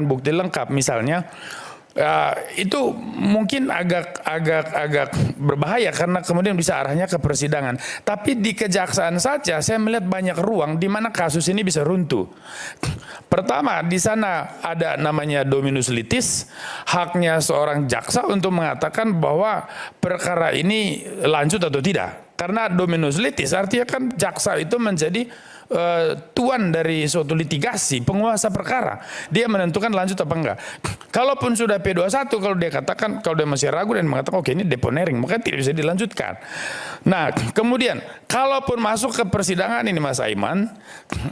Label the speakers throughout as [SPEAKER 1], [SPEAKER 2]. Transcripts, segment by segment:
[SPEAKER 1] bukti lengkap misalnya, itu mungkin agak berbahaya karena kemudian bisa arahnya ke persidangan. Tapi di kejaksaan saja saya melihat banyak ruang di mana kasus ini bisa runtuh. Pertama, di sana ada namanya dominus litis, haknya seorang jaksa untuk mengatakan bahwa perkara ini lanjut atau tidak. Karena dominus litis artinya kan jaksa itu menjadi tuan dari suatu litigasi, penguasa perkara. Dia menentukan lanjut apa enggak. Kalaupun sudah P21, kalau dia katakan, kalau dia masih ragu dan mengatakan oke ini deponering, maka tidak bisa dilanjutkan. Nah, kemudian kalaupun masuk ke persidangan ini Mas Aiman,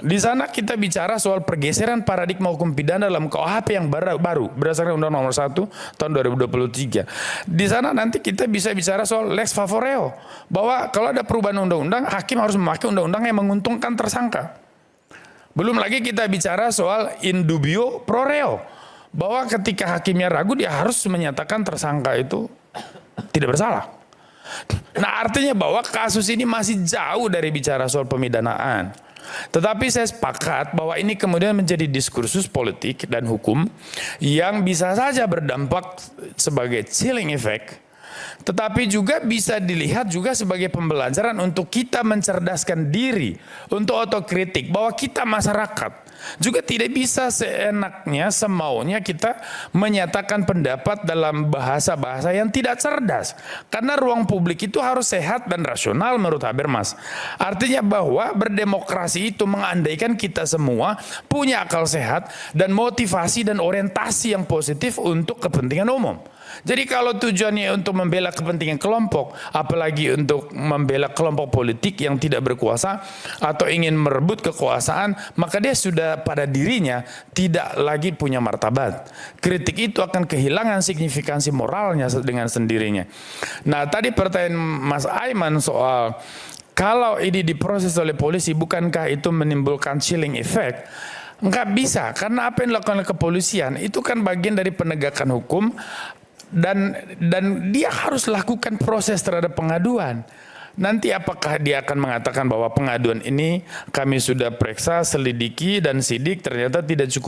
[SPEAKER 1] di sana kita bicara soal pergeseran paradigma hukum pidana dalam KUHP yang baru berdasarkan Undang-Undang Nomor 1 tahun 2023. Di sana nanti kita bisa bicara soal lex favoreo, bahwa kalau ada perubahan undang-undang, hakim harus memakai undang-undang yang menguntungkan tersangka. Belum lagi kita bicara soal in dubio pro reo, bahwa ketika hakimnya ragu dia harus menyatakan tersangka itu tidak bersalah. Nah, artinya bahwa kasus ini masih jauh dari bicara soal pemidanaan. Tetapi saya sepakat bahwa ini kemudian menjadi diskursus politik dan hukum yang bisa saja berdampak sebagai chilling effect, tetapi juga bisa dilihat juga sebagai pembelajaran untuk kita mencerdaskan diri, untuk otokritik, bahwa kita masyarakat juga tidak bisa seenaknya, semaunya kita menyatakan pendapat dalam bahasa-bahasa yang tidak cerdas. Karena ruang publik itu harus sehat dan rasional menurut Habermas. Artinya bahwa berdemokrasi itu mengandaikan kita semua punya akal sehat dan motivasi dan orientasi yang positif untuk kepentingan umum. Jadi kalau tujuannya untuk membela kepentingan kelompok, apalagi untuk membela kelompok politik yang tidak berkuasa atau ingin merebut kekuasaan, maka dia sudah pada dirinya tidak lagi punya martabat. Kritik itu akan kehilangan signifikansi moralnya dengan sendirinya. Nah, tadi pertanyaan Mas Aiman soal kalau ini diproses oleh polisi, bukankah itu menimbulkan chilling effect? Enggak bisa, karena apa yang dilakukan oleh kepolisian itu kan bagian dari penegakan hukum. Dan dia harus lakukan proses terhadap pengaduan. Nanti apakah dia akan mengatakan bahwa pengaduan ini kami sudah periksa, selidiki dan sidik ternyata tidak cukup